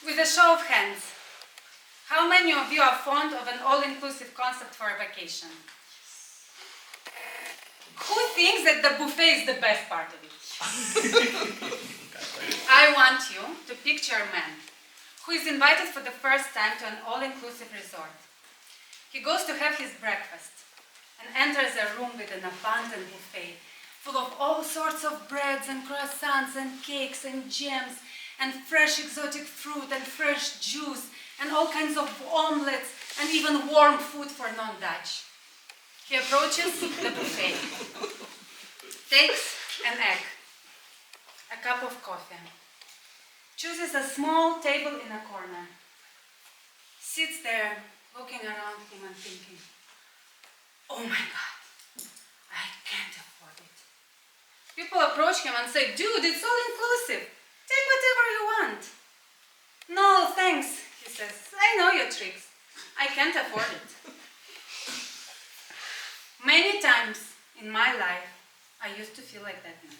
With a show of hands, how many of you are fond of an all-inclusive concept for a vacation? Who thinks that the buffet is the best part of it? I want you to picture a man who is invited for the first time to an all-inclusive resort. He goes to have his breakfast and enters a room with an abundant buffet full of all sorts of breads and croissants and cakes and jams and fresh exotic fruit and fresh juice and all kinds of omelets and even warm food for non-Dutch. He approaches the buffet, takes an egg, a cup of coffee, chooses a small table in a corner, sits there looking around him and thinking, oh my God, I can't afford it. People approach him and say, dude, it's all inclusive. Take whatever you want. No, thanks, he says. I know your tricks. I can't afford it. Many times in my life, I used to feel like that now.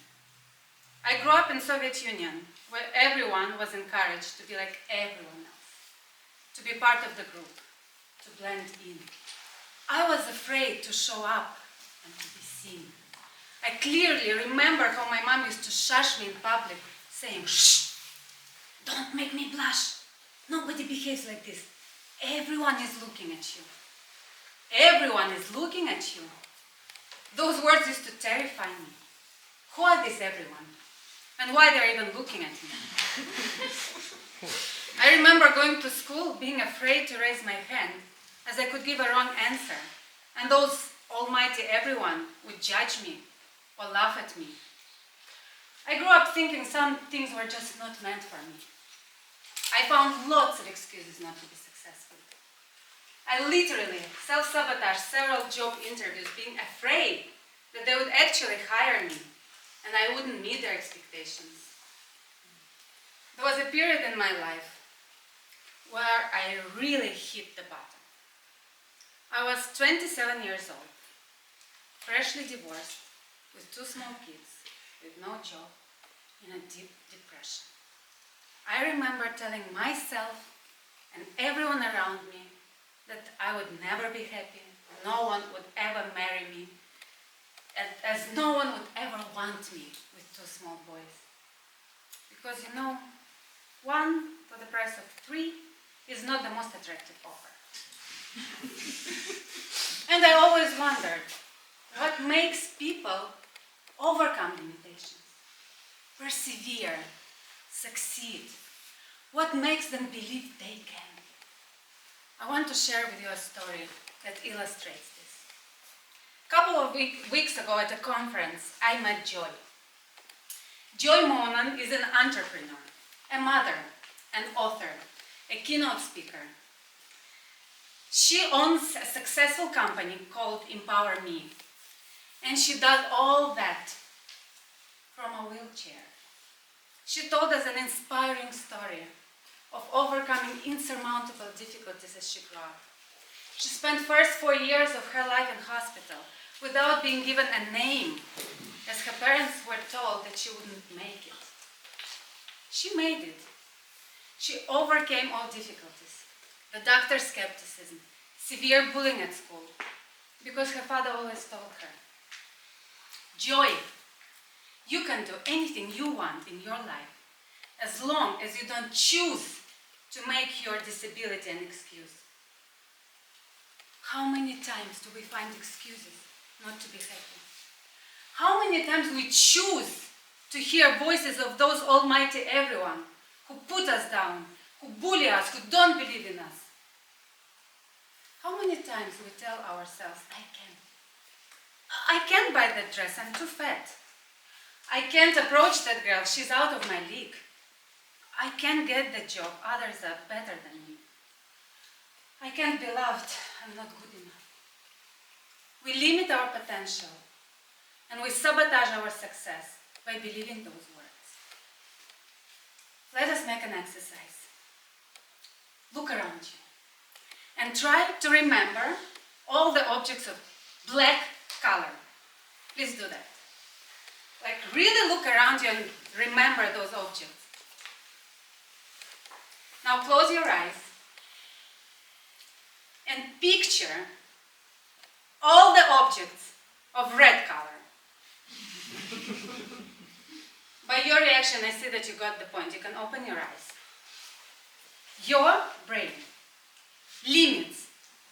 I grew up in Soviet Union, where everyone was encouraged to be like everyone else, to be part of the group, to blend in. I was afraid to show up and to be seen. I clearly remember how my mom used to shush me in public, saying, shh, don't make me blush. Nobody behaves like this. Everyone is looking at you. Everyone is looking at you. Those words used to terrify me. Who are this everyone? And why they're even looking at me? I remember going to school being afraid to raise my hand, as I could give a wrong answer, and those almighty everyone would judge me or laugh at me. I grew up thinking some things were just not meant for me. I found lots of excuses not to be successful. I literally self-sabotaged several job interviews being afraid that they would actually hire me and I wouldn't meet their expectations. There was a period in my life where I really hit the bottom. I was 27 years old, freshly divorced, with 2 small kids, with no job, in a deep depression. I remember telling myself and everyone around me that I would never be happy, no one would ever marry me, as no one would ever want me with 2 small boys. Because you know, 1 for the price of 3 is not the most attractive offer. And I always wondered, what makes people overcome limitations, persevere, succeed? What makes them believe they can? I want to share with you a story that illustrates this. A couple of weeks ago at a conference, I met Joy. Joy Monan is an entrepreneur, a mother, an author, a keynote speaker. She owns a successful company called Empower Me, and she does all that from a wheelchair. She told us an inspiring story of overcoming insurmountable difficulties as she grew up. She spent first 4 years of her life in hospital without being given a name, as her parents were told that she wouldn't make it. She made it. She overcame all difficulties, the doctor's skepticism, severe bullying at school, because her father always told her, Joy, you can do anything you want in your life as long as you don't choose to make your disability an excuse. How many times do we find excuses not to be happy? How many times we choose to hear voices of those almighty everyone who put us down, who bully us, who don't believe in us? How many times we tell ourselves, I can't buy that dress, I'm too fat. I can't approach that girl, she's out of my league. I can't get the job, others are better than me. I can't be loved, I'm not good enough. We limit our potential and we sabotage our success by believing those words. Let us make an exercise. Look around you and try to remember all the objects of black color. Please do that. Like really look around you and remember those objects. Now close your eyes and picture all the objects of red color. By your reaction, I see that you got the point. You can open your eyes. Your brain limits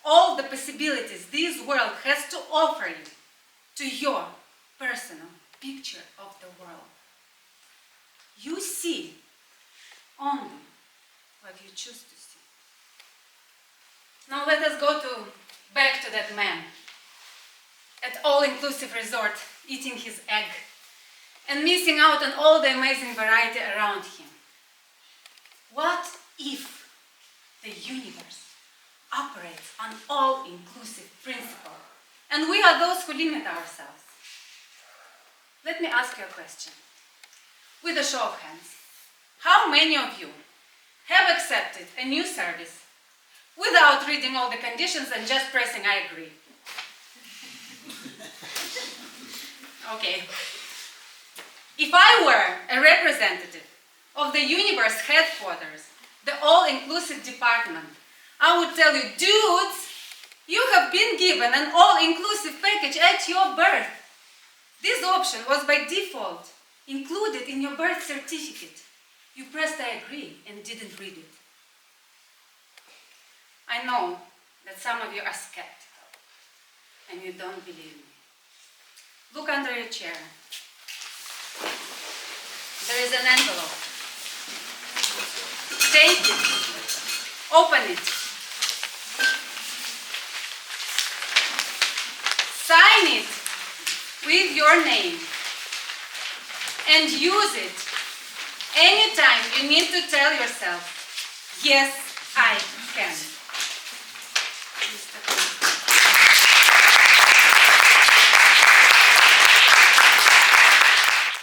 all the possibilities this world has to offer you to your personal picture of the world. You see only what you choose to see. Now let us go back to that man at all-inclusive resort eating his egg and missing out on all the amazing variety around him. What if the universe operates on all-inclusive principle and we are those who limit ourselves? Let me ask you a question. With a show of hands, how many of you have accepted a new service without reading all the conditions and just pressing I agree? Okay. If I were a representative of the universe headquarters, the all-inclusive department, I would tell you, dudes, you have been given an all-inclusive package at your birth. This option was by default included in your birth certificate. You pressed I agree and didn't read it. I know that some of you are skeptical and you don't believe me. Look under your chair. There is an envelope. Take it. Open it. Sign it with your name and use it anytime you need to tell yourself, yes, I can. Mr.